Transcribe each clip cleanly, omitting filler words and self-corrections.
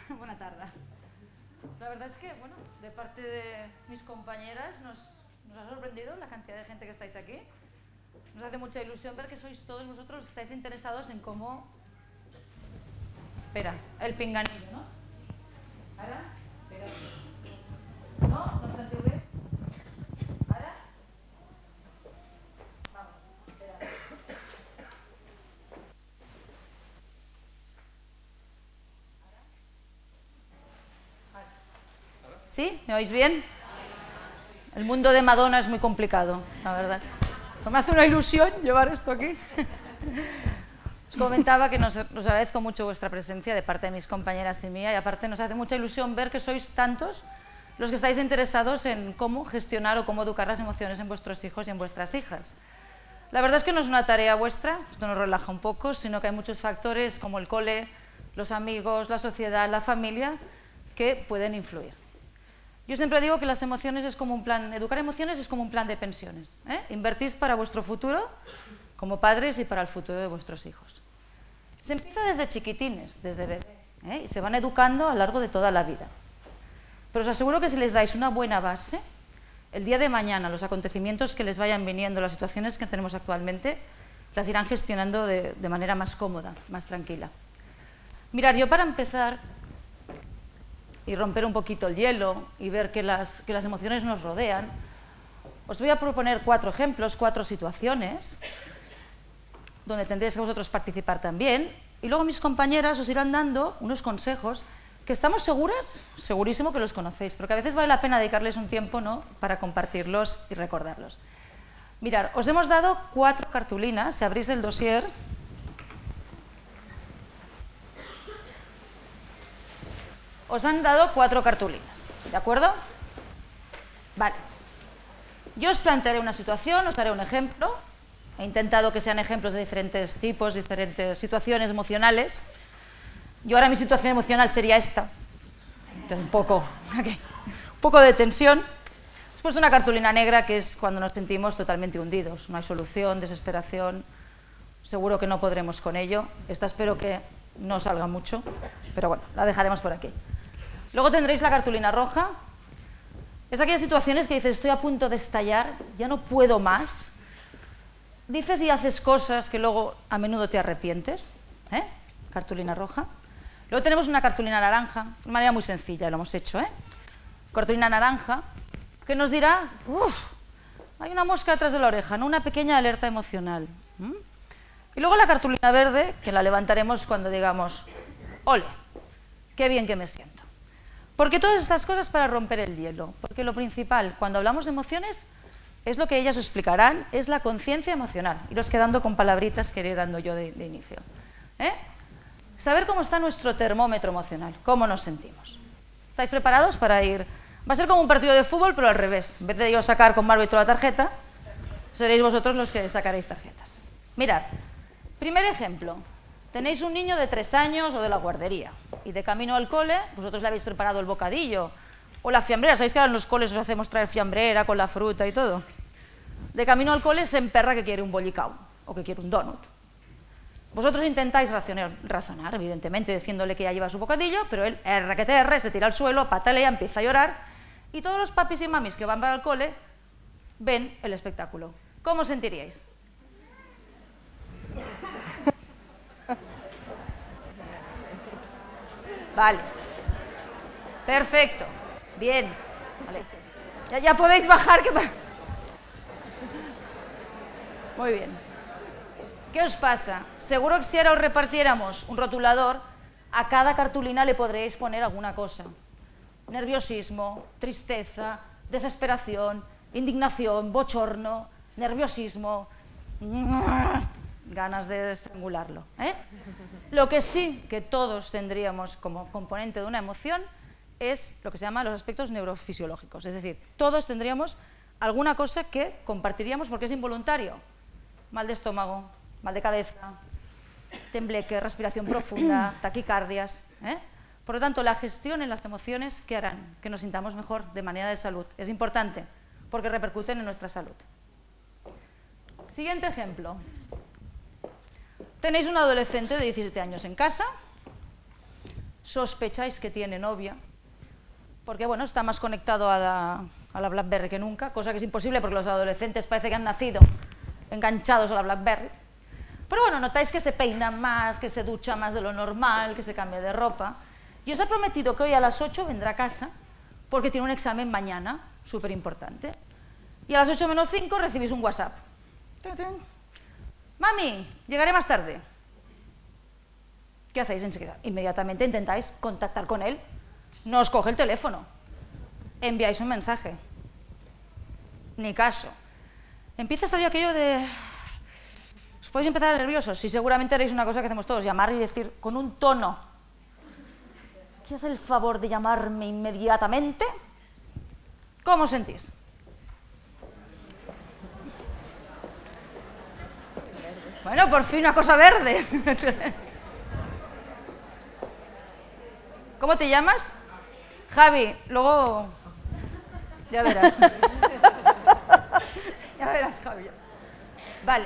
Buena tarde. La verdad es que, bueno, de parte de mis compañeras nos ha sorprendido la cantidad de gente que estáis aquí. Nos hace mucha ilusión ver que sois todos vosotros, estáis interesados en cómo... Espera, el pinganillo, ¿no? ¿Ahora? Espera. ¿No? ¿No me sentí bien? ¿Ahora? Vamos, espera. ¿Sí? ¿Me oís bien? El mundo de Madonna es muy complicado, la verdad. Me hace una ilusión llevar esto aquí. Os comentaba que os agradezco mucho vuestra presencia de parte de mis compañeras y mía, y aparte nos hace mucha ilusión ver que sois tantos los que estáis interesados en cómo gestionar o cómo educar las emociones en vuestros hijos y en vuestras hijas. La verdad es que no es una tarea vuestra, esto nos relaja un poco, sino que hay muchos factores como el cole, los amigos, la sociedad, la familia, que pueden influir. Yo siempre digo que las emociones es como un plan, educar emociones es como un plan de pensiones, ¿eh? Invertís para vuestro futuro como padres y para el futuro de vuestros hijos. Se empieza desde chiquitines, desde bebé, ¿eh? Y se van educando a lo largo de toda la vida. Pero os aseguro que si les dais una buena base, el día de mañana los acontecimientos que les vayan viniendo, las situaciones que tenemos actualmente, las irán gestionando de manera más cómoda, más tranquila. Mirad, yo para empezar y romper un poquito el hielo y ver que las emociones nos rodean, os voy a proponer 4 ejemplos, 4 situaciones, donde tendréis que vosotros participar también, y luego mis compañeras os irán dando unos consejos que estamos seguras, segurísimo que los conocéis, pero que a veces vale la pena dedicarles un tiempo, ¿no?, para compartirlos y recordarlos. Mirad, os hemos dado 4 cartulinas, si abrís el dossier. Os han dado 4 cartulinas, ¿de acuerdo? Vale. Yo os plantearé una situación, os daré un ejemplo. He intentado que sean ejemplos de diferentes tipos, diferentes situaciones emocionales. Yo ahora mi situación emocional sería esta. Un poco de tensión. Os he puesto una cartulina negra, que es cuando nos sentimos totalmente hundidos. No hay solución, desesperación. Seguro que no podremos con ello. Esta espero que no salga mucho, pero bueno, la dejaremos por aquí. Luego tendréis la cartulina roja. Es aquellas situaciones que dices, estoy a punto de estallar, ya no puedo más. Dices y haces cosas que luego a menudo te arrepientes. Cartulina roja. Luego tenemos una cartulina naranja, de manera muy sencilla, lo hemos hecho. Cartulina naranja, que nos dirá, hay una mosca detrás de la oreja, ¿no? Una pequeña alerta emocional. Y luego la cartulina verde, que la levantaremos cuando digamos, ole, qué bien que me siento. Porque todas estas cosas para romper el hielo, porque lo principal, cuando hablamos de emociones, es lo que ellas os explicarán, es la conciencia emocional. Iros quedando con palabritas que iré dando yo de inicio. Saber cómo está nuestro termómetro emocional, cómo nos sentimos. ¿Estáis preparados para ir? Va a ser como un partido de fútbol, pero al revés. En vez de yo sacar con árbitro la tarjeta, seréis vosotros los que sacaréis tarjetas. Mirad, primer ejemplo. Tenéis un niño de 3 años o de la guardería y de camino al cole, vosotros le habéis preparado el bocadillo o la fiambrera. ¿Sabéis que ahora en los coles os hacemos traer fiambrera con la fruta y todo? De camino al cole se emperra que quiere un bollicao o que quiere un donut. Vosotros intentáis razonar, evidentemente, diciéndole que ya lleva su bocadillo, pero él, se tira al suelo, patalea, empieza a llorar, y todos los papis y mamis que van para el cole ven el espectáculo. ¿Cómo os sentiríais? Vale. Perfecto. Bien. Vale. Ya podéis bajar. Muy bien. ¿Qué os pasa? Seguro que si ahora os repartiéramos un rotulador, a cada cartulina le podréis poner alguna cosa. Nerviosismo, tristeza, desesperación, indignación, bochorno, nerviosismo, ganas de estrangularlo. Lo que sí que todos tendríamos como componente de una emoción es lo que se llama los aspectos neurofisiológicos. Es decir, todos tendríamos alguna cosa que compartiríamos porque es involuntario. Mal de estómago, mal de cabeza, tembleque, respiración profunda, taquicardias. Por lo tanto, la gestión en las emociones, ¿qué harán? Que nos sintamos mejor de manera de salud. Es importante porque repercuten en nuestra salud. Siguiente ejemplo. Tenéis un adolescente de 17 años en casa. sospecháis que tiene novia, porque bueno, está más conectado a la BlackBerry que nunca, cosa que es imposible porque los adolescentes parece que han nacido enganchados a la BlackBerry. Pero bueno, notáis que se peina más, que se ducha más de lo normal, que se cambia de ropa. Y os ha prometido que hoy a las 8 vendrá a casa porque tiene un examen mañana, súper importante. Y a las 8 menos 5 recibís un WhatsApp. Mami, llegaré más tarde. ¿Qué hacéis enseguida? Inmediatamente intentáis contactar con él. No os coge el teléfono. Enviáis un mensaje. Ni caso. Empieza a salir aquello de... Os podéis empezar nerviosos. Si seguramente haréis una cosa que hacemos todos, llamar y decir con un tono: ¿qué hace el favor de llamarme inmediatamente? ¿Cómo os sentís? Bueno, por fin una cosa verde. ¿Cómo te llamas? Javi, luego... Ya verás. Ya verás, Javi. Vale.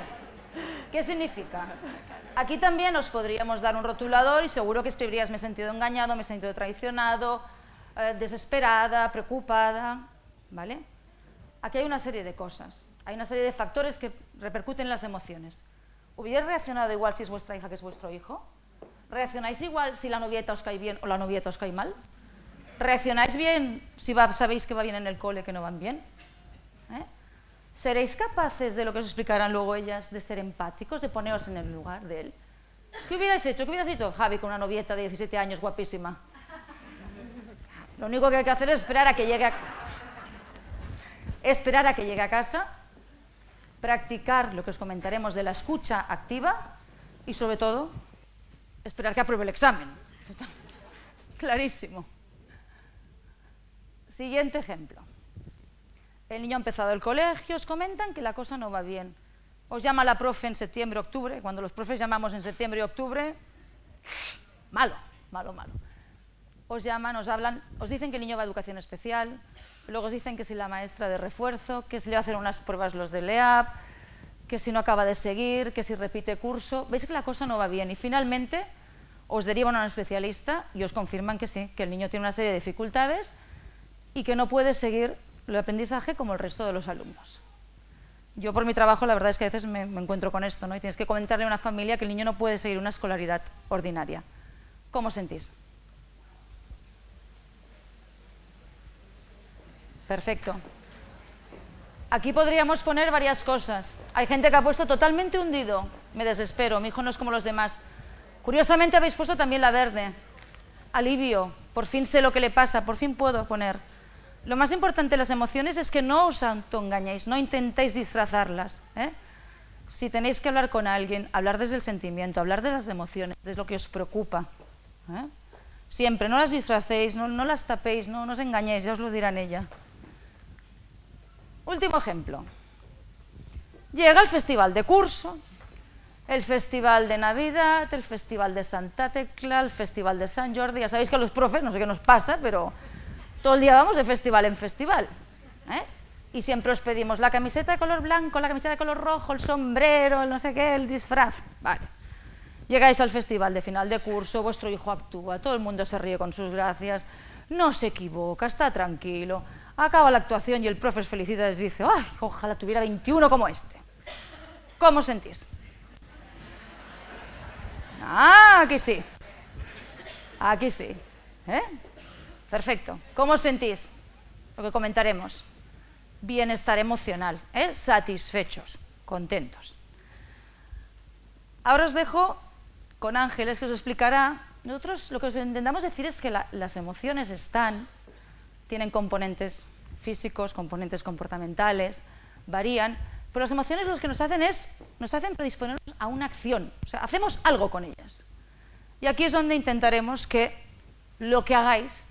¿Qué significa? Aquí también os podríamos dar un rotulador y seguro que escribirías: me he sentido engañado, me he sentido traicionado, desesperada, preocupada, ¿vale? Aquí hay una serie de cosas, hay una serie de factores que repercuten en las emociones. ¿Hubierais reaccionado igual si es vuestra hija que es vuestro hijo? ¿Reaccionáis igual si la novieta os cae bien o la novieta os cae mal? ¿Reaccionáis bien si sabéis que va bien en el cole, que no van bien? ¿Seréis capaces de lo que os explicarán luego ellas, de ser empáticos, de poneros en el lugar de él? ¿Qué hubierais hecho? ¿Qué hubieras hecho, Javi, con una novieta de 17 años guapísima? Lo único que hay que hacer es esperar a que llegue a casa, practicar lo que os comentaremos de la escucha activa y, sobre todo, esperar que apruebe el examen. Clarísimo. Siguiente ejemplo. El niño ha empezado el colegio, os comentan que la cosa no va bien. Os llama la profe en septiembre, octubre. Cuando los profes llamamos en septiembre y octubre, malo, malo, malo. Os llaman, os hablan, os dicen que el niño va a educación especial, luego os dicen que si la maestra de refuerzo, que si le hacen unas pruebas los del EAP, que si no acaba de seguir, que si repite curso. Veis que la cosa no va bien y finalmente os derivan a un especialista y os confirman que sí, que el niño tiene una serie de dificultades y que no puede seguir el aprendizaje como el resto de los alumnos. Yo por mi trabajo la verdad es que a veces me encuentro con esto, ¿no? Y tienes que comentarle a una familia que el niño no puede seguir una escolaridad ordinaria. ¿Cómo os sentís? Perfecto. Aquí podríamos poner varias cosas. Hay gente que ha puesto totalmente hundido. Me desespero, mi hijo no es como los demás. Curiosamente habéis puesto también la verde. Alivio, por fin sé lo que le pasa, por fin puedo poner. Lo más importante de las emociones es que no os autoengañéis, no intentéis disfrazarlas. Si tenéis que hablar con alguien, hablar desde el sentimiento, hablar de las emociones, de lo que os preocupa. Siempre, no las disfracéis, no las tapéis, no os engañéis, ya os lo dirán ella. Último ejemplo. Llega el festival de curso, el festival de Navidad, el festival de Santa Tecla, el festival de San Jordi. Ya sabéis que a los profes, no sé qué nos pasa, pero todo el día vamos de festival en festival. Y siempre os pedimos la camiseta de color blanco, la camiseta de color rojo, el sombrero, el no sé qué, el disfraz. Vale. Llegáis al festival de final de curso, vuestro hijo actúa, todo el mundo se ríe con sus gracias, no se equivoca, está tranquilo. Acaba la actuación y el profe os felicita y os dice: ¡ay, ojalá tuviera 21 como este! ¿Cómo os sentís? Ah, aquí sí. Aquí sí. Perfecto. ¿Cómo os sentís? Lo que comentaremos. Bienestar emocional, satisfechos, contentos. Ahora os dejo con Ángeles, que os explicará. Nosotros lo que os intentamos decir es que las emociones tienen componentes físicos, componentes comportamentales, varían, pero las emociones lo que nos hacen predisponernos a una acción, o sea, hacemos algo con ellas. Y aquí es donde intentaremos que lo que hagáis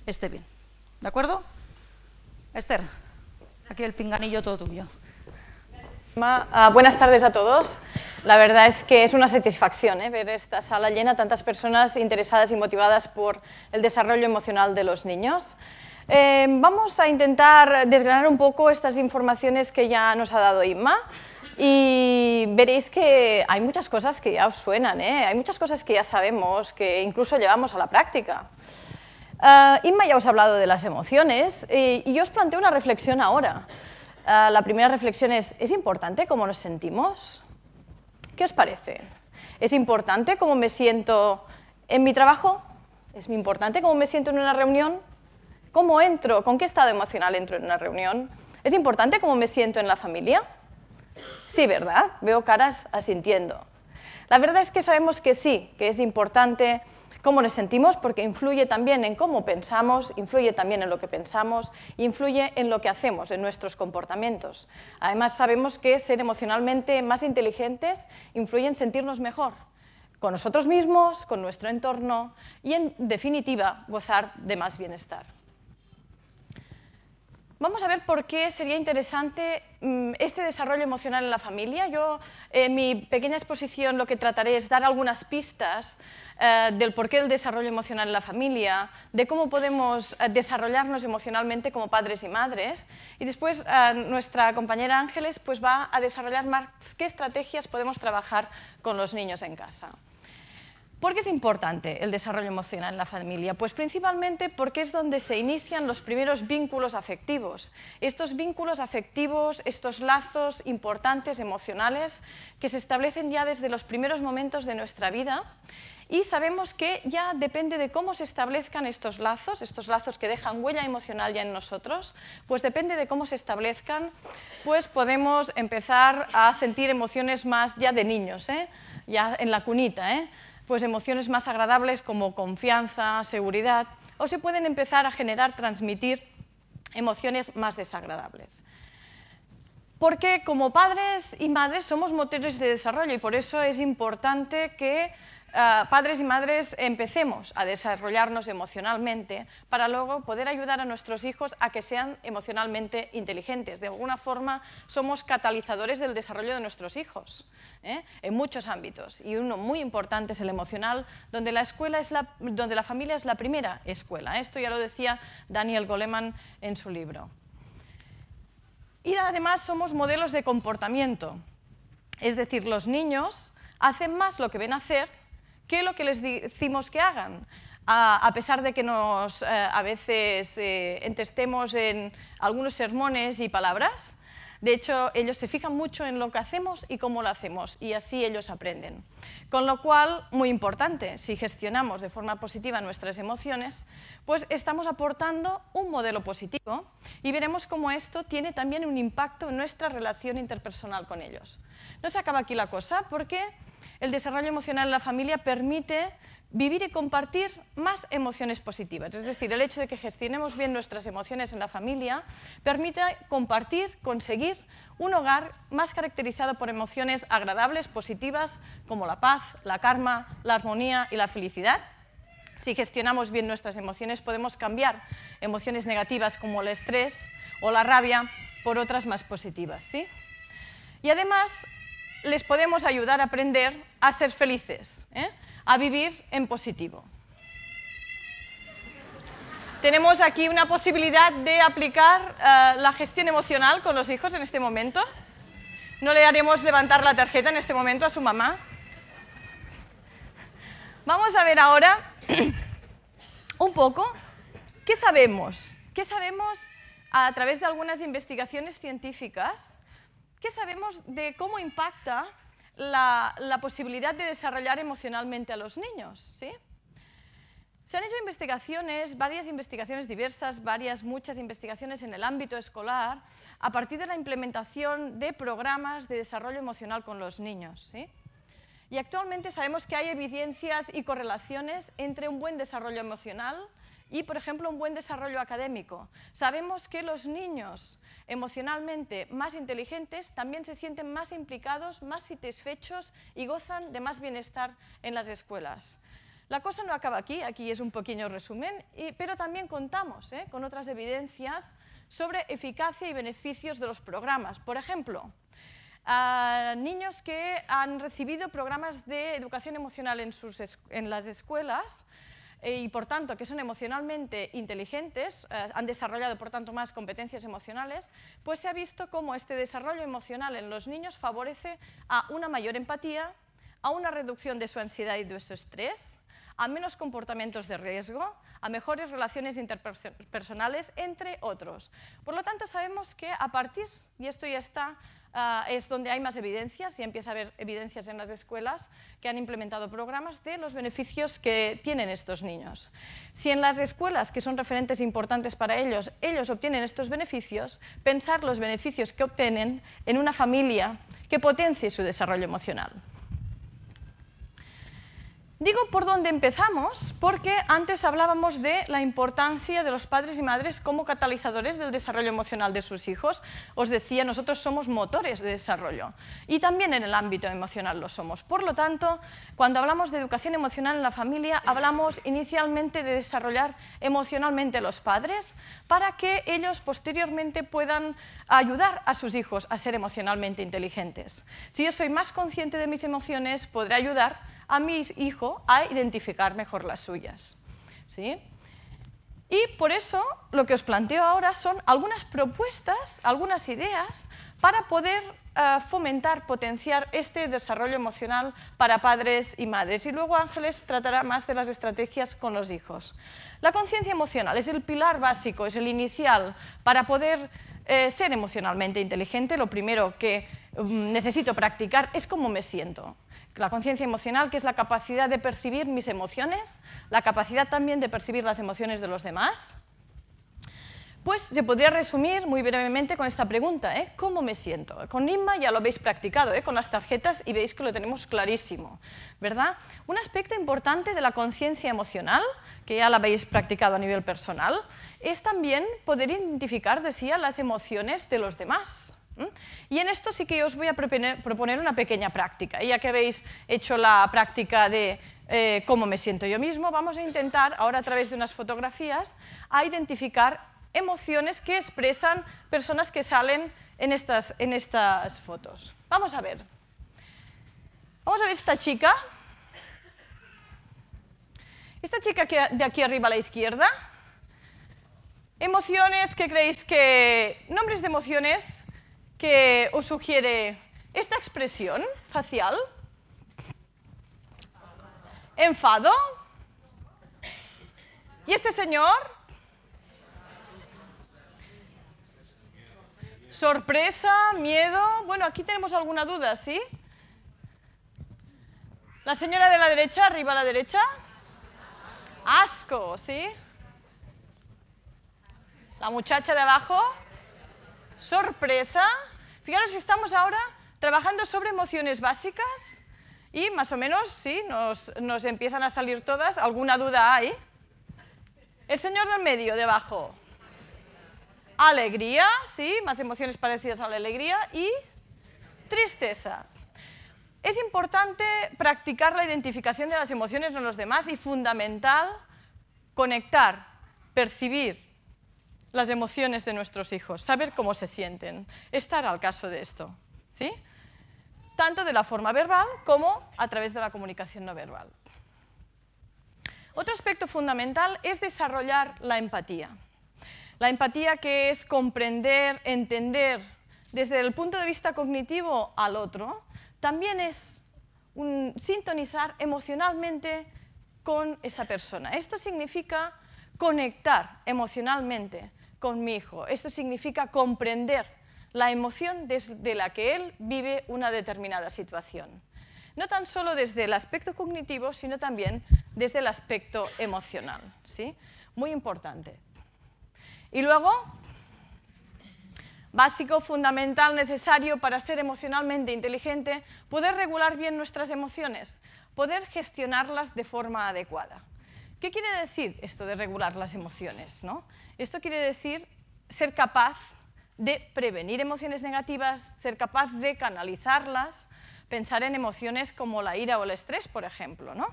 esté bien. ¿De acuerdo? Esther, aquí el pinganillo todo tuyo. Buenas tardes a todos. La verdad es que es una satisfacción ver esta sala llena, tantas personas interesadas y motivadas por el desarrollo emocional de los niños. Vamos a intentar desgranar un poco estas informaciones que ya nos ha dado Inma. Y veréis que hay muchas cosas que ya os suenan, hay muchas cosas que ya sabemos, que incluso llevamos a la práctica. Inma ya os ha hablado de las emociones y yo os planteo una reflexión ahora. La primera reflexión ¿es importante cómo nos sentimos? ¿Qué os parece? ¿Es importante cómo me siento en mi trabajo? ¿Es importante cómo me siento en una reunión? ¿Cómo entro? ¿Con qué estado emocional entro en una reunión? ¿Es importante cómo me siento en la familia? Sí, ¿verdad? Veo caras asintiendo. La verdad es que sabemos que sí, que es importante cómo nos sentimos, porque influye también en cómo pensamos, influye también en lo que pensamos, influye en lo que hacemos, en nuestros comportamientos. Además, sabemos que ser emocionalmente más inteligentes influye en sentirnos mejor, con nosotros mismos, con nuestro entorno y, en definitiva, gozar de más bienestar. Vamos a ver por qué sería interesante este desarrollo emocional en la familia. Yo, en mi pequeña exposición, lo que trataré es dar algunas pistas del porqué del desarrollo emocional en la familia, de cómo podemos desarrollarnos emocionalmente como padres y madres, y después nuestra compañera Ángeles pues, va a desarrollar más qué estrategias podemos trabajar con los niños en casa. ¿Por qué es importante el desarrollo emocional en la familia? Pues principalmente porque es donde se inician los primeros vínculos afectivos. Estos vínculos afectivos, estos lazos importantes, emocionales, que se establecen ya desde los primeros momentos de nuestra vida. Y sabemos que ya depende de cómo se establezcan estos lazos que dejan huella emocional ya en nosotros, pues depende de cómo se establezcan, pues podemos empezar a sentir emociones más ya de niños, ya en la cunita, pues emociones más agradables como confianza, seguridad, o se pueden empezar a generar, transmitir emociones más desagradables. Porque como padres y madres somos motores de desarrollo y por eso es importante que padres y madres empecemos a desarrollarnos emocionalmente para luego poder ayudar a nuestros hijos a que sean emocionalmente inteligentes. De alguna forma somos catalizadores del desarrollo de nuestros hijos en muchos ámbitos y uno muy importante es el emocional, donde la familia es la primera escuela. Esto ya lo decía Daniel Goleman en su libro. Y además somos modelos de comportamiento, es decir, los niños hacen más lo que ven hacer que lo que les decimos que hagan, a pesar de que nos a veces entestemos en algunos sermones y palabras. De hecho, ellos se fijan mucho en lo que hacemos y cómo lo hacemos, y así ellos aprenden. Con lo cual, muy importante, si gestionamos de forma positiva nuestras emociones, pues estamos aportando un modelo positivo y veremos cómo esto tiene también un impacto en nuestra relación interpersonal con ellos. No se acaba aquí la cosa, porque el desarrollo emocional en la familia permite vivir y compartir más emociones positivas. Es decir, el hecho de que gestionemos bien nuestras emociones en la familia permite compartir, conseguir un hogar más caracterizado por emociones agradables, positivas, como la paz, la calma, la armonía y la felicidad. Si gestionamos bien nuestras emociones, podemos cambiar emociones negativas como el estrés o la rabia por otras más positivas, ¿sí? Y además, les podemos ayudar a aprender a ser felices, a vivir en positivo. Tenemos aquí una posibilidad de aplicar la gestión emocional con los hijos en este momento. No le haremos levantar la tarjeta en este momento a su mamá. Vamos a ver ahora un poco qué sabemos a través de algunas investigaciones científicas. ¿Qué sabemos de cómo impacta la posibilidad de desarrollar emocionalmente a los niños? ¿Sí? Se han hecho investigaciones, varias investigaciones diversas, muchas investigaciones en el ámbito escolar, a partir de la implementación de programas de desarrollo emocional con los niños, ¿sí? Y actualmente sabemos que hay evidencias y correlaciones entre un buen desarrollo emocional y, por ejemplo, un buen desarrollo académico. Sabemos que los niños emocionalmente más inteligentes también se sienten más implicados, más satisfechos y gozan de más bienestar en las escuelas. La cosa no acaba aquí es un pequeño resumen, pero también contamos con otras evidencias sobre eficacia y beneficios de los programas. Por ejemplo, niños que han recibido programas de educación emocional en las escuelas y por tanto que son emocionalmente inteligentes, han desarrollado por tanto más competencias emocionales, pues se ha visto cómo este desarrollo emocional en los niños favorece a una mayor empatía, a una reducción de su ansiedad y de su estrés, a menos comportamientos de riesgo, a mejores relaciones interpersonales, entre otros. Por lo tanto, sabemos que a partir, y esto ya está, es donde hay más evidencias, y empieza a haber evidencias en las escuelas que han implementado programas de los beneficios que tienen estos niños. Si en las escuelas, que son referentes importantes para ellos, ellos obtienen estos beneficios, pensar los beneficios que obtienen en una familia que potencie su desarrollo emocional. Digo por dónde empezamos porque antes hablábamos de la importancia de los padres y madres como catalizadores del desarrollo emocional de sus hijos. Os decía, nosotros somos motores de desarrollo y también en el ámbito emocional lo somos. Por lo tanto, cuando hablamos de educación emocional en la familia, hablamos inicialmente de desarrollar emocionalmente a los padres para que ellos posteriormente puedan ayudar a sus hijos a ser emocionalmente inteligentes. Si yo soy más consciente de mis emociones, podré ayudar a mi hijo a identificar mejor las suyas, ¿sí? Y por eso lo que os planteo ahora son algunas propuestas, algunas ideas para poder fomentar, potenciar este desarrollo emocional para padres y madres. Y luego Ángeles tratará más de las estrategias con los hijos. La conciencia emocional es el pilar básico, es el inicial para poder ser emocionalmente inteligente. Lo primero que necesito practicar es cómo me siento. La conciencia emocional, que es la capacidad de percibir mis emociones, la capacidad también de percibir las emociones de los demás. Pues se podría resumir muy brevemente con esta pregunta, ¿cómo me siento? Con Inma ya lo habéis practicado, con las tarjetas, y veis que lo tenemos clarísimo, ¿verdad? Un aspecto importante de la conciencia emocional, que ya la habéis practicado a nivel personal, es también poder identificar, decía, las emociones de los demás. Y en esto sí que os voy a proponer una pequeña práctica. Y ya que habéis hecho la práctica de cómo me siento yo mismo, vamos a intentar, ahora a través de unas fotografías, a identificar emociones que expresan personas que salen en estas fotos. Vamos a ver. Vamos a ver esta chica. Esta chica que de aquí arriba a la izquierda. Emociones que creéis que... Nombres de emociones que os sugiere esta expresión facial. Enfado. ¿Y este señor? Sorpresa, miedo. Bueno, aquí tenemos alguna duda, ¿sí? La señora de la derecha, arriba a la derecha. Asco, ¿sí? La muchacha de abajo. Sorpresa. Fijaros que estamos ahora trabajando sobre emociones básicas y más o menos, sí, nos empiezan a salir todas. ¿Alguna duda hay? El señor del medio, debajo. Alegría, sí, más emociones parecidas a la alegría, y tristeza. Es importante practicar la identificación de las emociones en los demás y fundamental conectar, percibir las emociones de nuestros hijos, saber cómo se sienten, estar al caso de esto, ¿sí? Tanto de la forma verbal como a través de la comunicación no verbal. Otro aspecto fundamental es desarrollar la empatía. La empatía, que es comprender, entender desde el punto de vista cognitivo al otro, también es sintonizar emocionalmente con esa persona. Esto significa conectar emocionalmente con mi hijo. Esto significa comprender la emoción desde la que él vive una determinada situación. No tan solo desde el aspecto cognitivo, sino también desde el aspecto emocional, ¿sí? Muy importante. Y luego, básico, fundamental, necesario para ser emocionalmente inteligente, poder regular bien nuestras emociones, poder gestionarlas de forma adecuada. ¿Qué quiere decir esto de regular las emociones, ¿no? Esto quiere decir ser capaz de prevenir emociones negativas, ser capaz de canalizarlas, pensar en emociones como la ira o el estrés, por ejemplo, ¿no?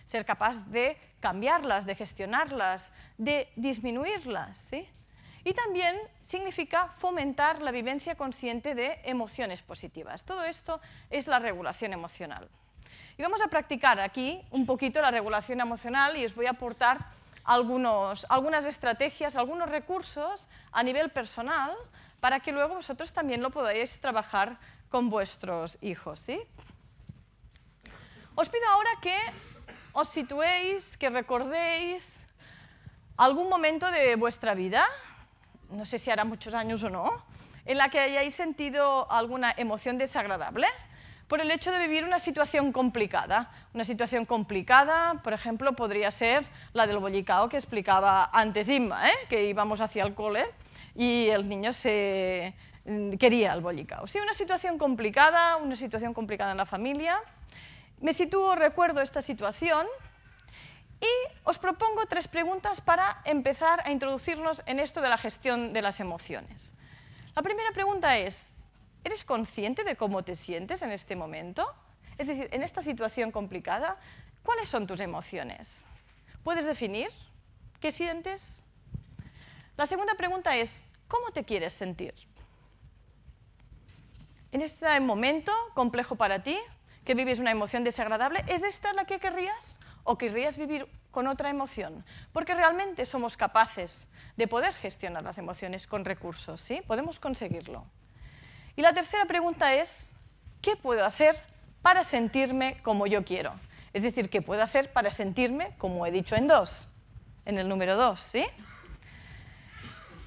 Ser capaz de cambiarlas, de gestionarlas, de disminuirlas, ¿sí? Y también significa fomentar la vivencia consciente de emociones positivas. Todo esto es la regulación emocional. Y vamos a practicar aquí un poquito la regulación emocional y os voy a aportar algunas estrategias, algunos recursos a nivel personal para que luego vosotros también lo podáis trabajar con vuestros hijos, ¿sí? Os pido ahora que os situéis, que recordéis algún momento de vuestra vida, no sé si hará muchos años o no, en la que hayáis sentido alguna emoción desagradable por el hecho de vivir una situación complicada. Una situación complicada, por ejemplo, podría ser la del bollicao que explicaba antes Inma, que íbamos hacia el cole y el niño quería el bollicao. Sí, una situación complicada en la familia. Me sitúo, recuerdo esta situación y os propongo 3 preguntas para empezar a introducirnos en esto de la gestión de las emociones. La primera pregunta es, ¿eres consciente de cómo te sientes en este momento? Es decir, en esta situación complicada, ¿cuáles son tus emociones? ¿Puedes definir qué sientes? La segunda pregunta es, ¿cómo te quieres sentir? En este momento complejo para ti, que vives una emoción desagradable, ¿es esta la que querrías? ¿O querrías vivir con otra emoción? Porque realmente somos capaces de poder gestionar las emociones con recursos, ¿sí? Podemos conseguirlo. Y la tercera pregunta es, ¿qué puedo hacer para sentirme como yo quiero? Es decir, ¿qué puedo hacer para sentirme como he dicho en el número 2, ¿sí?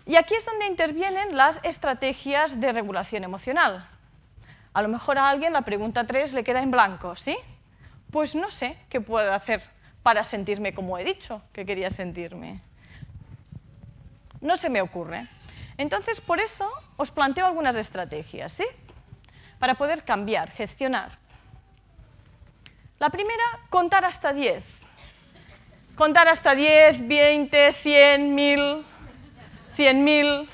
Y aquí es donde intervienen las estrategias de regulación emocional. A lo mejor a alguien la pregunta 3 le queda en blanco, ¿sí? Pues no sé qué puedo hacer para sentirme como he dicho que quería sentirme. No se me ocurre. Entonces, por eso os planteo algunas estrategias, ¿sí? Para poder cambiar, gestionar. La primera, contar hasta 10. Contar hasta 10, 20, 100, 1000, 100.000.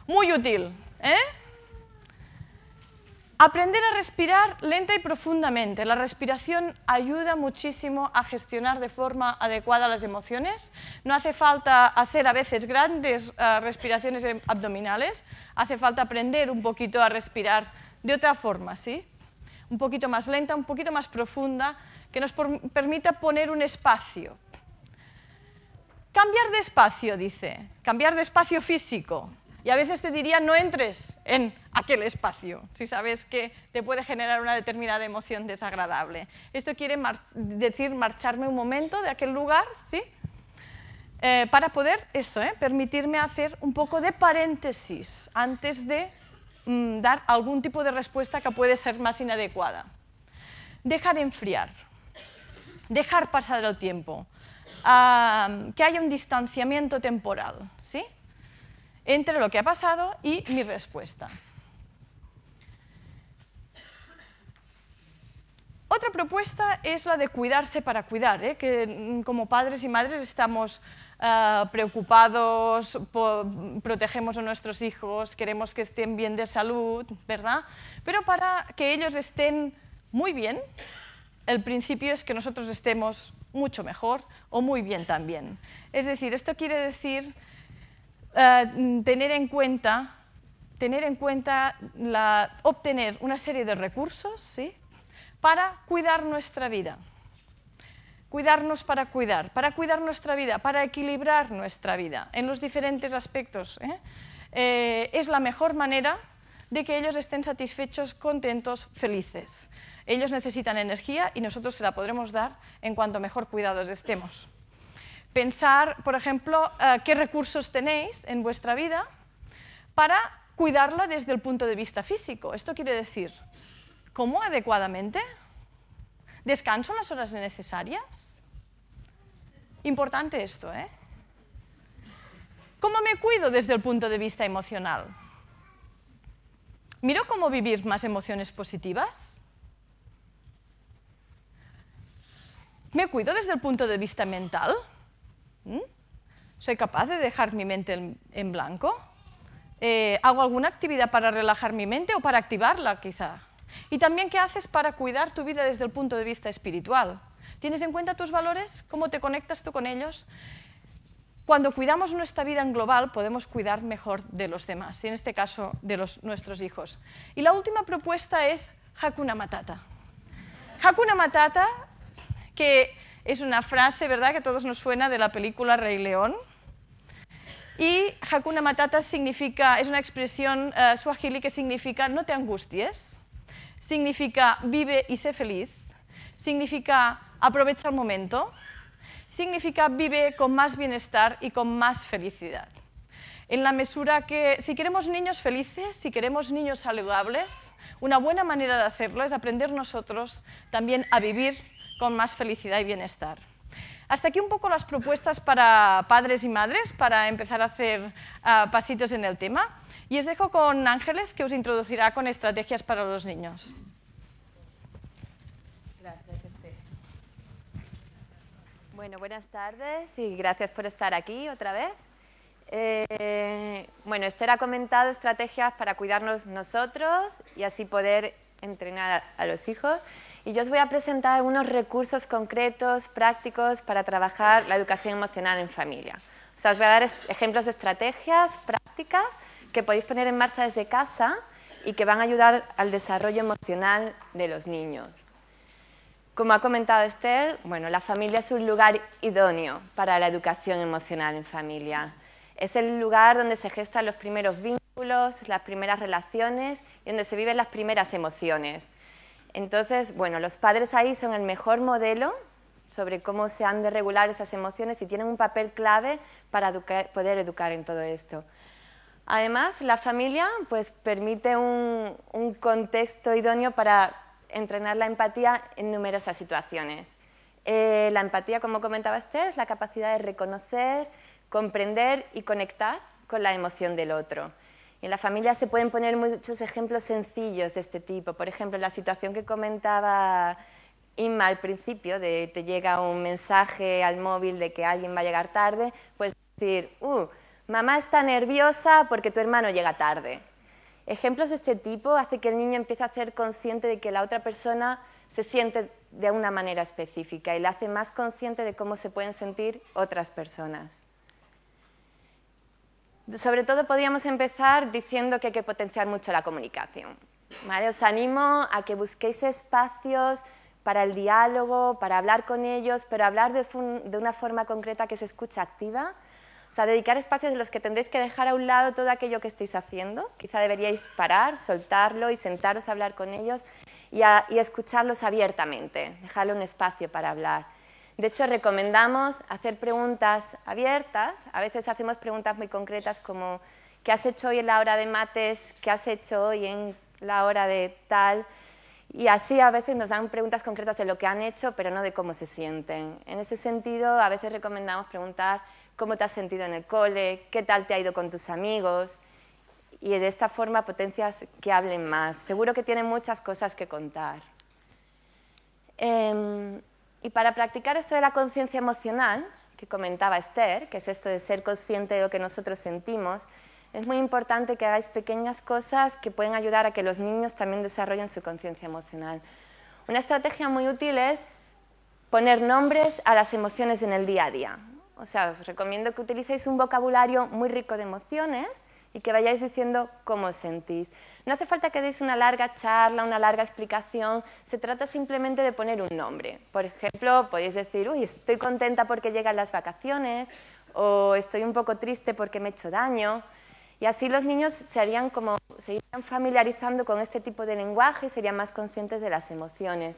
Muy útil, ¿eh? Aprender a respirar lenta y profundamente. La respiración ayuda muchísimo a gestionar de forma adecuada las emociones. No hace falta hacer a veces grandes respiraciones abdominales, hace falta aprender un poquito a respirar de otra forma, ¿sí? Un poquito más lenta, un poquito más profunda, que nos permita poner un espacio. Cambiar de espacio, dice, cambiar de espacio físico. Y a veces te diría, no entres en aquel espacio, si sabes que te puede generar una determinada emoción desagradable. Esto quiere decir marcharme un momento de aquel lugar, ¿sí? Para poder permitirme hacer un poco de paréntesis antes de dar algún tipo de respuesta que puede ser más inadecuada. Dejar enfriar, dejar pasar el tiempo, que haya un distanciamiento temporal, ¿sí? Entre lo que ha pasado y mi respuesta. Otra propuesta es la de cuidarse para cuidar, que como padres y madres estamos preocupados, protegemos a nuestros hijos, queremos que estén bien de salud, ¿verdad? Pero para que ellos estén muy bien, el principio es que nosotros estemos mucho mejor o muy bien también. Es decir, esto quiere decir tener en cuenta obtener una serie de recursos, ¿sí? Para cuidar nuestra vida. Cuidarnos para cuidar nuestra vida, para equilibrar nuestra vida en los diferentes aspectos. Es la mejor manera de que ellos estén satisfechos, contentos, felices. Ellos necesitan energía y nosotros se la podremos dar en cuanto mejor cuidados estemos. Pensar, por ejemplo, qué recursos tenéis en vuestra vida para cuidarla desde el punto de vista físico. Esto quiere decir, ¿como adecuadamente? ¿Descanso las horas necesarias? Importante esto, ¿eh? ¿Cómo me cuido desde el punto de vista emocional? ¿Miro cómo vivir más emociones positivas? ¿Me cuido desde el punto de vista mental? ¿Soy capaz de dejar mi mente en blanco? ¿Hago alguna actividad para relajar mi mente o para activarla, quizá? Y también, ¿qué haces para cuidar tu vida desde el punto de vista espiritual? ¿Tienes en cuenta tus valores? ¿Cómo te conectas tú con ellos? Cuando cuidamos nuestra vida en global, podemos cuidar mejor de los demás, y en este caso de nuestros hijos. Y la última propuesta es Hakuna Matata. Hakuna Matata, que es una frase, ¿verdad?, que a todos nos suena de la película Rey León. Y Hakuna Matata significa, es una expresión suajili que significa no te angusties, significa vive y sé feliz, significa aprovecha el momento, significa vive con más bienestar y con más felicidad. En la mesura que, si queremos niños felices, si queremos niños saludables, una buena manera de hacerlo es aprender nosotros también a vivir con más felicidad y bienestar. Hasta aquí un poco las propuestas para padres y madres, para empezar a hacer pasitos en el tema. Y os dejo con Ángeles, que os introducirá con estrategias para los niños. Gracias, Esther. Bueno, buenas tardes y gracias por estar aquí otra vez. Bueno, Esther ha comentado estrategias para cuidarnos nosotros y así poder entrenar a los hijos. Y yo os voy a presentar unos recursos concretos, prácticos, para trabajar la educación emocional en familia. O sea, os voy a dar ejemplos de estrategias prácticas que podéis poner en marcha desde casa y que van a ayudar al desarrollo emocional de los niños. Como ha comentado Esther, bueno, la familia es un lugar idóneo para la educación emocional en familia. Es el lugar donde se gestan los primeros vínculos, las primeras relaciones y donde se viven las primeras emociones. Entonces, bueno, los padres ahí son el mejor modelo sobre cómo se han de regular esas emociones y tienen un papel clave para poder educar en todo esto. Además, la familia pues, permite un contexto idóneo para entrenar la empatía en numerosas situaciones. La empatía, como comentaba Esther, es la capacidad de reconocer, comprender y conectar con la emoción del otro. Y en la familia se pueden poner muchos ejemplos sencillos de este tipo. Por ejemplo, la situación que comentaba Inma al principio, de te llega un mensaje al móvil de que alguien va a llegar tarde, puedes decir, mamá está nerviosa porque tu hermano llega tarde. Ejemplos de este tipo hacen que el niño empiece a ser consciente de que la otra persona se siente de una manera específica y le hace más consciente de cómo se pueden sentir otras personas. Sobre todo podríamos empezar diciendo que hay que potenciar mucho la comunicación, ¿vale? Os animo a que busquéis espacios para el diálogo, para hablar con ellos, pero hablar de una forma concreta que se escucha activa. O sea, dedicar espacios en los que tendréis que dejar a un lado todo aquello que estáis haciendo. Quizá deberíais parar, soltarlo y sentaros a hablar con ellos y escucharlos abiertamente, dejarle un espacio para hablar. De hecho, recomendamos hacer preguntas abiertas. A veces hacemos preguntas muy concretas como ¿qué has hecho hoy en la hora de mates? ¿Qué has hecho hoy en la hora de tal? Y así a veces nos dan preguntas concretas de lo que han hecho, pero no de cómo se sienten. En ese sentido, a veces recomendamos preguntar cómo te has sentido en el cole, qué tal te ha ido con tus amigos, y de esta forma potencias que hablen más. Seguro que tienen muchas cosas que contar. Y para practicar esto de la conciencia emocional, que comentaba Esther, que es esto de ser consciente de lo que nosotros sentimos, es muy importante que hagáis pequeñas cosas que pueden ayudar a que los niños también desarrollen su conciencia emocional. Una estrategia muy útil es poner nombres a las emociones en el día a día. O sea, os recomiendo que utilicéis un vocabulario muy rico de emociones y que vayáis diciendo cómo os sentís. No hace falta que deis una larga charla, una larga explicación, se trata simplemente de poner un nombre. Por ejemplo, podéis decir, uy, estoy contenta porque llegan las vacaciones, o estoy un poco triste porque me he hecho daño. Y así los niños se irían familiarizando con este tipo de lenguaje y serían más conscientes de las emociones.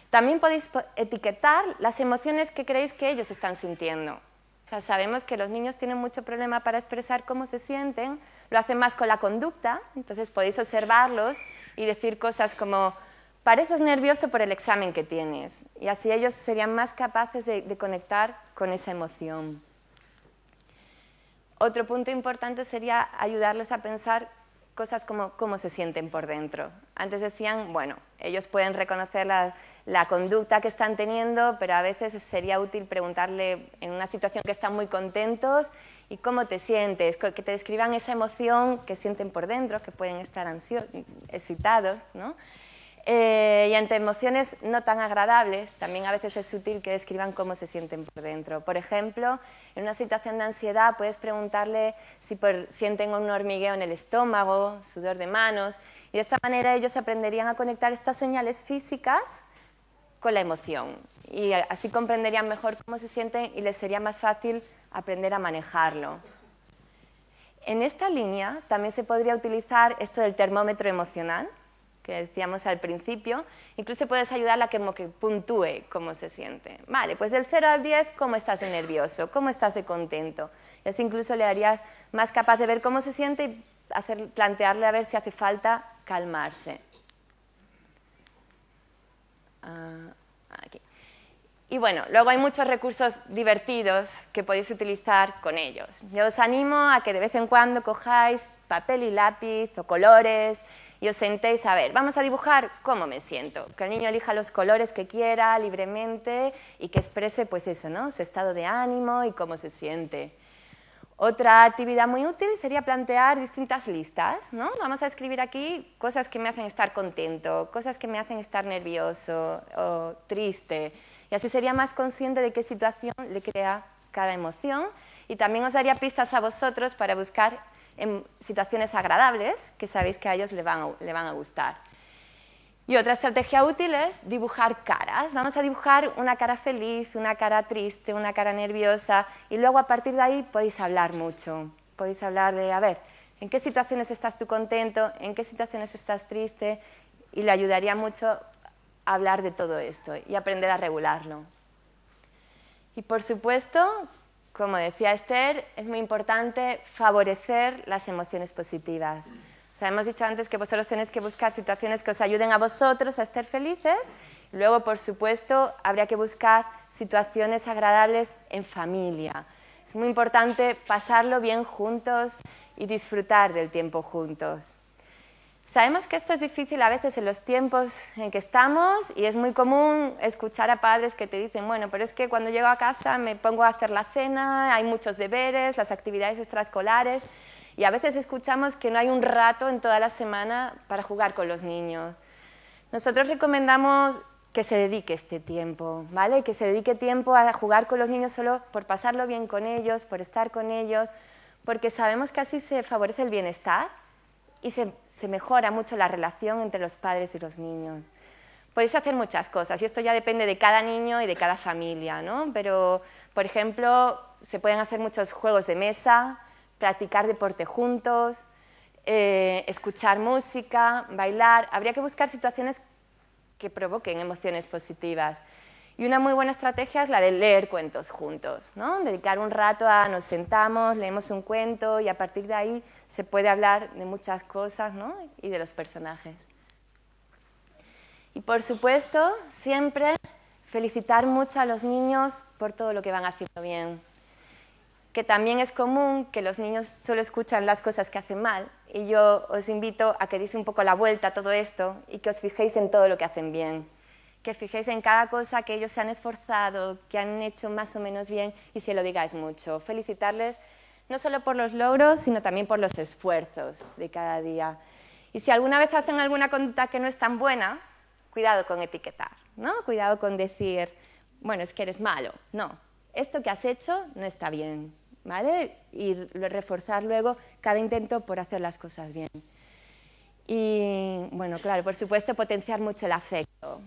También podéis etiquetar las emociones que creéis que ellos están sintiendo. O sea, sabemos que los niños tienen mucho problema para expresar cómo se sienten, lo hacen más con la conducta, entonces podéis observarlos y decir cosas como pareces nervioso por el examen que tienes, y así ellos serían más capaces de conectar con esa emoción. Otro punto importante sería ayudarles a pensar cosas como cómo se sienten por dentro. Antes decían, bueno, ellos pueden reconocer la conducta que están teniendo, pero a veces sería útil preguntarle en una situación que están muy contentos, ¿y cómo te sientes? Que te describan esa emoción que sienten por dentro, que pueden estar excitados, ¿no? Y ante emociones no tan agradables, también a veces es útil que describan cómo se sienten por dentro. Por ejemplo, en una situación de ansiedad puedes preguntarle si sienten un hormigueo en el estómago, sudor de manos, y de esta manera ellos aprenderían a conectar estas señales físicas con la emoción. Y así comprenderían mejor cómo se sienten y les sería más fácil aprender a manejarlo. En esta línea también se podría utilizar esto del termómetro emocional, que decíamos al principio. Incluso puedes ayudarla a que puntúe cómo se siente. Vale, pues del 0 al 10, ¿cómo estás de nervioso? ¿Cómo estás de contento? Y así incluso le harías más capaz de ver cómo se siente y plantearle a ver si hace falta calmarse. Aquí. Y bueno, luego hay muchos recursos divertidos que podéis utilizar con ellos. Yo os animo a que de vez en cuando cojáis papel y lápiz o colores y os sentéis a ver, vamos a dibujar cómo me siento. Que el niño elija los colores que quiera libremente y que exprese pues eso, ¿no? Su estado de ánimo y cómo se siente. Otra actividad muy útil sería plantear distintas listas, ¿no? Vamos a escribir aquí cosas que me hacen estar contento, cosas que me hacen estar nervioso o triste. Y así sería más consciente de qué situación le crea cada emoción. Y también os daría pistas a vosotros para buscar en situaciones agradables que sabéis que a ellos le van a gustar. Y otra estrategia útil es dibujar caras. Vamos a dibujar una cara feliz, una cara triste, una cara nerviosa y luego a partir de ahí podéis hablar mucho. Podéis hablar de, a ver, ¿en qué situaciones estás tú contento? ¿En qué situaciones estás triste? Y le ayudaría mucho a hablar de todo esto y aprender a regularlo. Y por supuesto, como decía Esther, es muy importante favorecer las emociones positivas. O sea, hemos dicho antes que vosotros tenéis que buscar situaciones que os ayuden a vosotros a estar felices. Luego, por supuesto, habría que buscar situaciones agradables en familia. Es muy importante pasarlo bien juntos y disfrutar del tiempo juntos. Sabemos que esto es difícil a veces en los tiempos en que estamos y es muy común escuchar a padres que te dicen, bueno, pero es que cuando llego a casa me pongo a hacer la cena, hay muchos deberes, las actividades extraescolares. Y a veces escuchamos que no hay un rato en toda la semana para jugar con los niños. Nosotros recomendamos que se dedique este tiempo, ¿vale? Que se dedique tiempo a jugar con los niños solo por pasarlo bien con ellos, por estar con ellos, porque sabemos que así se favorece el bienestar y se mejora mucho la relación entre los padres y los niños. Podéis hacer muchas cosas y esto ya depende de cada niño y de cada familia, ¿no? Pero, por ejemplo, se pueden hacer muchos juegos de mesa, practicar deporte juntos, escuchar música, bailar. Habría que buscar situaciones que provoquen emociones positivas. Y una muy buena estrategia es la de leer cuentos juntos, ¿no? Dedicar un rato a nos sentamos, leemos un cuento y a partir de ahí se puede hablar de muchas cosas, ¿no? Y de los personajes. Y por supuesto, siempre felicitar mucho a los niños por todo lo que van haciendo bien. Que también es común que los niños solo escuchan las cosas que hacen mal y yo os invito a que deis un poco la vuelta a todo esto y que os fijéis en todo lo que hacen bien, que fijéis en cada cosa que ellos se han esforzado, que han hecho más o menos bien y se lo digáis mucho. Felicitarles no solo por los logros, sino también por los esfuerzos de cada día. Y si alguna vez hacen alguna conducta que no es tan buena, cuidado con etiquetar, ¿no? Cuidado con decir, bueno, es que eres malo. No, esto que has hecho no está bien. ¿Vale? Y reforzar luego cada intento por hacer las cosas bien. Y, bueno, claro, por supuesto, potenciar mucho el afecto.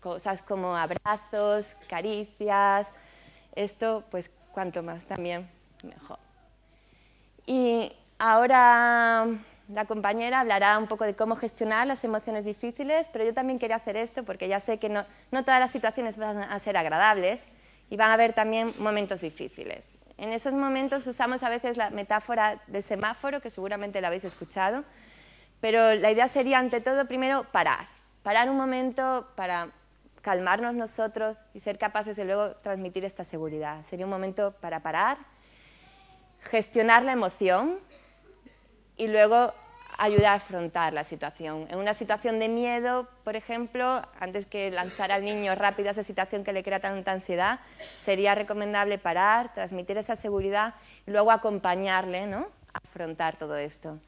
Cosas como abrazos, caricias, esto, pues, cuanto más también, mejor. Y ahora la compañera hablará un poco de cómo gestionar las emociones difíciles, pero yo también quería hacer esto porque ya sé que no todas las situaciones van a ser agradables, y van a haber también momentos difíciles. En esos momentos usamos a veces la metáfora del semáforo, que seguramente la habéis escuchado, pero la idea sería, ante todo, primero parar un momento para calmarnos nosotros y ser capaces de luego transmitir esta seguridad. Sería un momento para parar, gestionar la emoción y luego ayudar a afrontar la situación. En una situación de miedo, por ejemplo, antes que lanzar al niño rápido a esa situación que le crea tanta ansiedad, sería recomendable parar, transmitir esa seguridad y luego acompañarle, ¿no? A afrontar todo esto.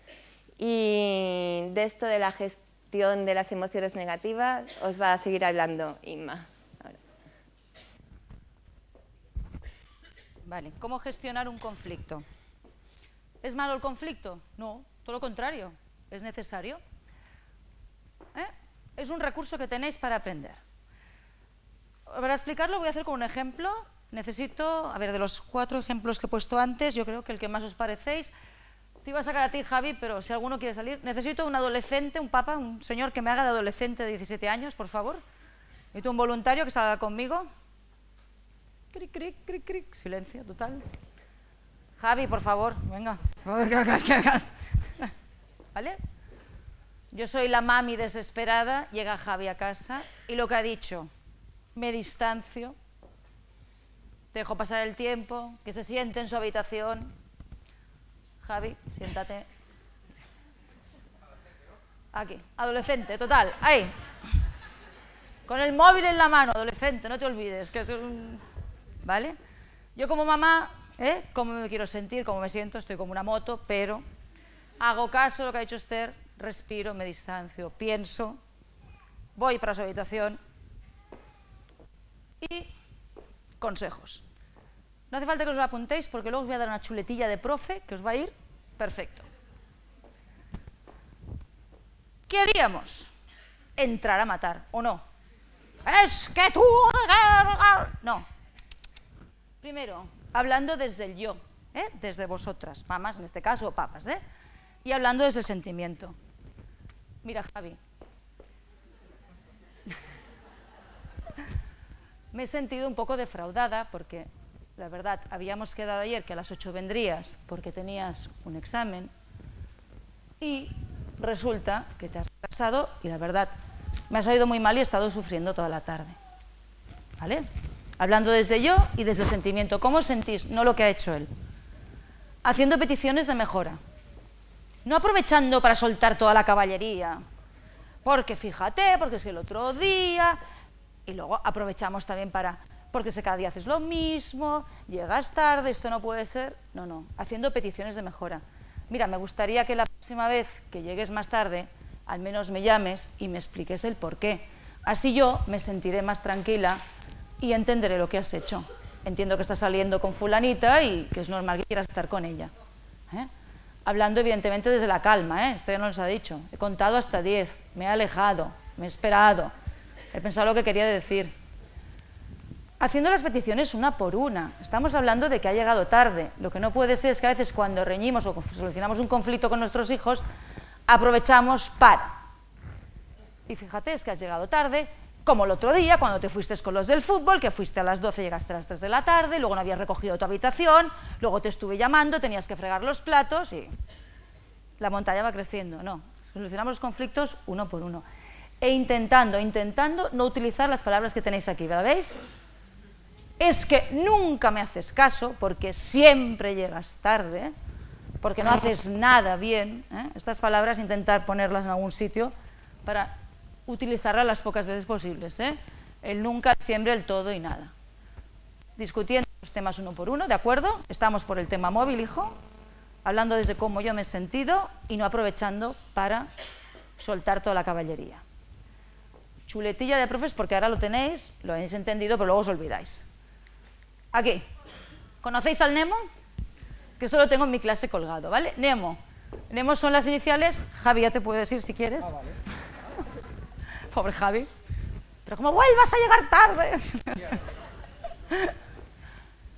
Y de esto de la gestión de las emociones negativas os va a seguir hablando Inma. Ahora. Vale, ¿cómo gestionar un conflicto? ¿Es malo el conflicto? No. Todo lo contrario, es necesario. Es un recurso que tenéis para aprender. Para explicarlo voy a hacer con un ejemplo. Necesito, a ver, de los 4 ejemplos que he puesto antes, yo creo que el que más os parecéis, te iba a sacar a ti, Javi, pero si alguno quiere salir, necesito un adolescente, un papa, un señor que me haga de adolescente de 17 años, por favor. Necesito un voluntario que salga conmigo. Cric, cric, cric, cric. Silencio total. Javi, por favor, venga. ¿Vale? Yo soy la mami desesperada, llega Javi a casa y lo que ha dicho, me distancio, dejo pasar el tiempo, que se siente en su habitación. Javi, siéntate. Aquí, adolescente, total, ahí. Con el móvil en la mano, adolescente, no te olvides. ¿Vale? Yo como mamá, cómo me quiero sentir, cómo me siento, estoy como una moto, pero hago caso de lo que ha dicho Esther, respiro, me distancio, pienso, voy para su habitación y consejos. No hace falta que os lo apuntéis porque luego os voy a dar una chuletilla de profe que os va a ir perfecto. ¿Qué haríamos? Entrar a matar, ¿o no? Es que tú... No. Primero, hablando desde el yo, desde vosotras, mamás en este caso, o papas, y hablando desde el sentimiento. Mira, Javi. Me he sentido un poco defraudada porque, la verdad, habíamos quedado ayer que a las 8 vendrías porque tenías un examen y resulta que te has retrasado y, la verdad, me ha salido muy mal y he estado sufriendo toda la tarde. ¿Vale? Hablando desde yo y desde el sentimiento. ¿Cómo os sentís? No lo que ha hecho él. Haciendo peticiones de mejora. No aprovechando para soltar toda la caballería. Porque fíjate, porque es el otro día... Y luego aprovechamos también para... Porque si cada día haces lo mismo, llegas tarde, esto no puede ser... No, no. Haciendo peticiones de mejora. Mira, me gustaría que la próxima vez que llegues más tarde, al menos me llames y me expliques el por qué. Así yo me sentiré más tranquila y entenderé lo que has hecho. Entiendo que estás saliendo con fulanita y que es normal que quieras estar con ella. Hablando evidentemente desde la calma, esto ya no nos ha dicho. He contado hasta 10, me he alejado, me he esperado, he pensado lo que quería decir. Haciendo las peticiones una por una. Estamos hablando de que ha llegado tarde. Lo que no puede ser es que a veces cuando reñimos o solucionamos un conflicto con nuestros hijos, aprovechamos para. Y fíjate, es que has llegado tarde, como el otro día, cuando te fuiste con los del fútbol, que fuiste a las 12 y llegaste a las 3 de la tarde, luego no habías recogido tu habitación, luego te estuve llamando, tenías que fregar los platos y la montaña va creciendo. No, solucionamos los conflictos uno por uno. E intentando no utilizar las palabras que tenéis aquí, ¿verdad? ¿Veis? Es que nunca me haces caso porque siempre llegas tarde, porque no haces nada bien. Estas palabras intentar ponerlas en algún sitio para utilizarlas las pocas veces posibles. El nunca, el siempre, el todo y nada. Discutiendo los temas uno por uno, ¿de acuerdo? Estamos por el tema móvil, hijo, hablando desde cómo yo me he sentido y no aprovechando para soltar toda la caballería. Chuletilla de profes porque ahora lo tenéis, lo habéis entendido, pero luego os olvidáis. Aquí, ¿conocéis al Nemo? Que esto lo tengo en mi clase colgado, ¿vale? Nemo. Nemo son las iniciales. Javi, ya te puedo decir si quieres. Ah, vale. Pobre Javi. Pero como vuelvas a llegar tarde.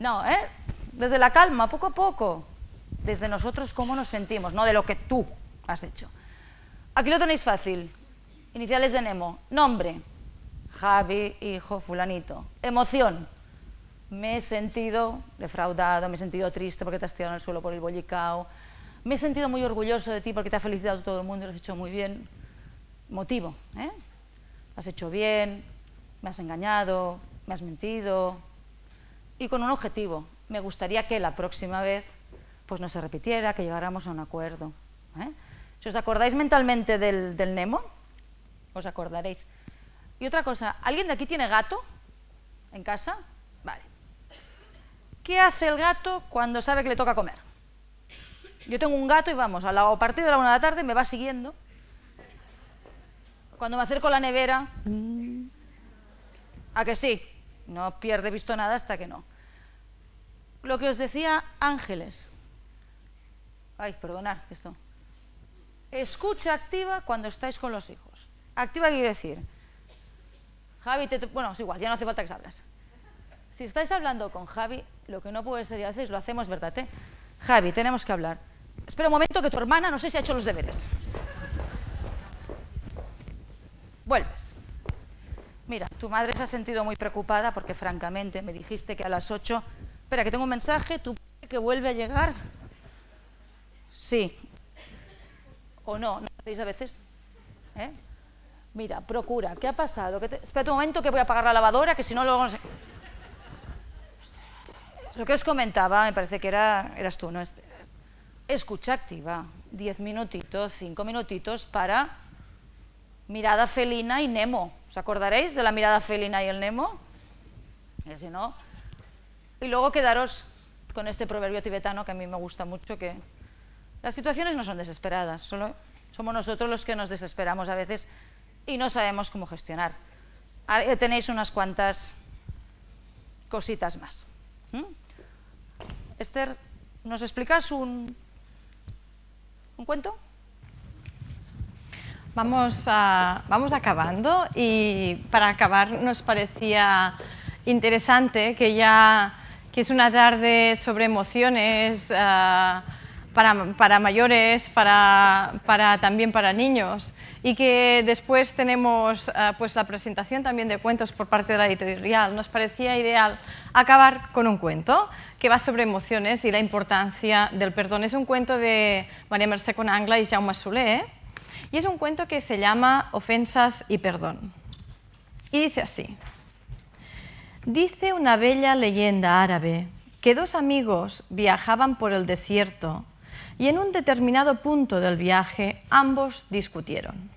No, desde la calma, poco a poco. Desde nosotros cómo nos sentimos, no de lo que tú has hecho. Aquí lo tenéis fácil. Iniciales de Nemo. Nombre. Javi, hijo, fulanito. Emoción. Me he sentido defraudado, me he sentido triste porque te has tirado en el suelo por el bollicao. Me he sentido muy orgulloso de ti porque te ha felicitado todo el mundo y lo has hecho muy bien. Motivo, Lo has hecho bien, me has engañado, me has mentido. Y con un objetivo. Me gustaría que la próxima vez pues no se repitiera, que llegáramos a un acuerdo. Si os acordáis mentalmente del Nemo, os acordaréis. Y otra cosa, ¿alguien de aquí tiene gato en casa? Vale. ¿Qué hace el gato cuando sabe que le toca comer? Yo tengo un gato y vamos, a partir de la 1 de la tarde me va siguiendo. Cuando me acerco a la nevera, ¿a que sí? No pierde visto nada hasta que no. Lo que os decía Ángeles. Ay, perdonad esto. Escucha activa cuando estáis con los hijos. Activa quiere decir, Javi, bueno, es igual, ya no hace falta que hablas. Si estáis hablando con Javi, lo que no puede ser y a veces lo hacemos, ¿verdad? Javi, tenemos que hablar. Espera un momento que tu hermana no sé si ha hecho los deberes. Vuelves. Mira, tu madre se ha sentido muy preocupada porque francamente me dijiste que a las 8... Espera, que tengo un mensaje, tu que vuelve a llegar. Sí. O no, ¿no hacéis a veces? ¿Eh? Mira, procura, ¿qué ha pasado? Espera un momento que voy a apagar la lavadora, que si no luego no sé... Lo que os comentaba, me parece que eras tú, ¿no? Escucha activa, 10 minutitos, 5 minutitos para mirada felina y Nemo. ¿Os acordaréis de la mirada felina y el Nemo? Y si no... Y luego quedaros con este proverbio tibetano que a mí me gusta mucho, que las situaciones no son desesperadas, solo somos nosotros los que nos desesperamos a veces y no sabemos cómo gestionar. Ahí tenéis unas cuantas cositas más. Esther, ¿nos explicas un cuento? Vamos acabando y para acabar nos parecía interesante que es una tarde sobre emociones para mayores, también para niños, y que después tenemos pues la presentación también de cuentos por parte de la editorial. Nos parecía ideal acabar con un cuento que va sobre emociones y la importancia del perdón. Es un cuento de María Mercè Conangla y Jaume Soler, y es un cuento que se llama Ofensas y perdón. Y dice así: dice una bella leyenda árabe que dos amigos viajaban por el desierto y en un determinado punto del viaje ambos discutieron.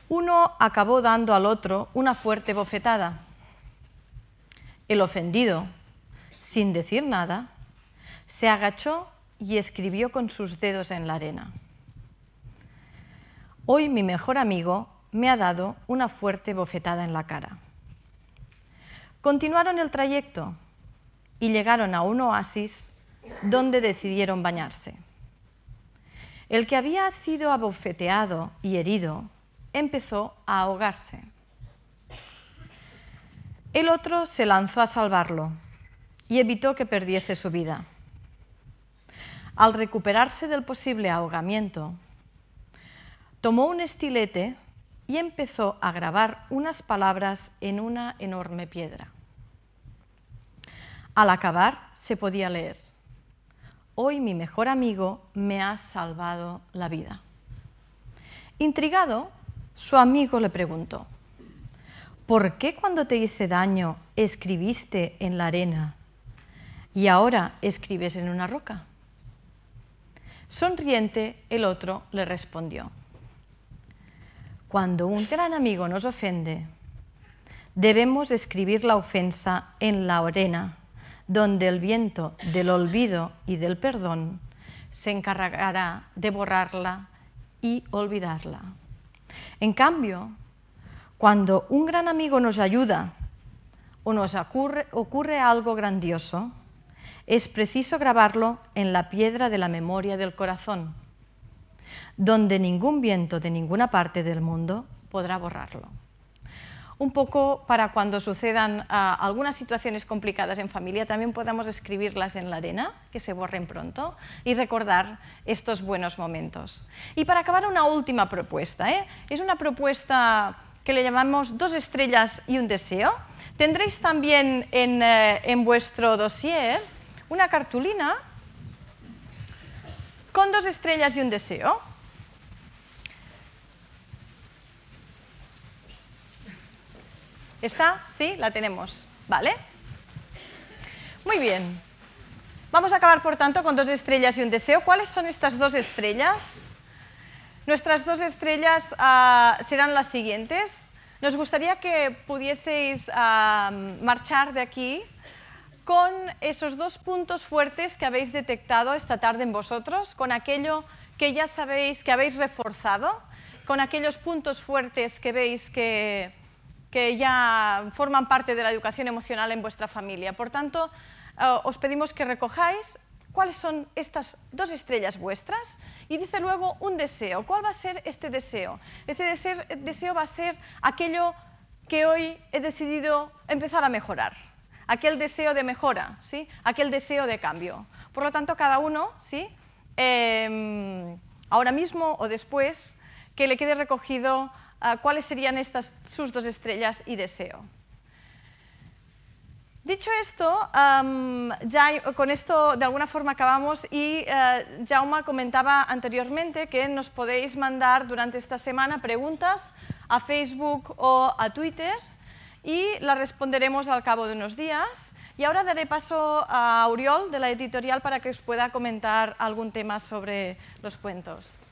Uno acabó dando al otro una fuerte bofetada. El ofendido, sin decir nada, se agachó y escribió con sus dedos en la arena: hoy mi mejor amigo me ha dado una fuerte bofetada en la cara. Continuaron el trayecto y llegaron a un oasis donde decidieron bañarse. El que había sido abofeteado y herido empezó a ahogarse. El otro se lanzó a salvarlo y evitó que perdiese su vida. Al recuperarse del posible ahogamiento, tomó un estilete y empezó a grabar unas palabras en una enorme piedra. Al acabar se podía leer: hoy mi mejor amigo me ha salvado la vida. Intrigado, su amigo le preguntó: ¿por qué cuando te hice daño escribiste en la arena y ahora escribes en una roca? Sonriente, el otro le respondió: cuando un gran amigo nos ofende, debemos escribir la ofensa en la arena, donde el viento del olvido y del perdón se encargará de borrarla y olvidarla. En cambio, cuando un gran amigo nos ayuda o nos ocurre algo grandioso, es preciso grabarlo en la piedra de la memoria del corazón, donde ningún viento de ninguna parte del mundo podrá borrarlo. Un poco para cuando sucedan algunas situaciones complicadas en familia, también podamos escribirlas en la arena, que se borren pronto, y recordar estos buenos momentos. Y para acabar, una última propuesta. Es una propuesta que le llamamos 2 estrellas y un deseo. Tendréis también en vuestro dossier una cartulina con 2 estrellas y un deseo. ¿Está? ¿Sí? La tenemos. ¿Vale? Muy bien. Vamos a acabar, por tanto, con 2 estrellas y un deseo. ¿Cuáles son estas 2 estrellas? Nuestras 2 estrellas serán las siguientes. Nos gustaría que pudieseis marchar de aquí con esos 2 puntos fuertes que habéis detectado esta tarde en vosotros, con aquello que ya sabéis que habéis reforzado, con aquellos puntos fuertes que veis que ya forman parte de la educación emocional en vuestra familia. Por tanto, os pedimos que recojáis cuáles son estas 2 estrellas vuestras y dice luego un deseo. ¿Cuál va a ser este deseo? Este deseo va a ser aquello que hoy he decidido empezar a mejorar. Aquel deseo de mejora, ¿sí? Aquel deseo de cambio. Por lo tanto, cada uno, ¿sí? Ahora mismo o después, que le quede recogido cuáles serían sus 2 estrellas y deseo. Dicho esto, ya con esto de alguna forma acabamos y Jaume comentaba anteriormente que nos podéis mandar durante esta semana preguntas a Facebook o a Twitter y las responderemos al cabo de unos días. Y ahora daré paso a Oriol de la editorial para que os pueda comentar algún tema sobre los cuentos.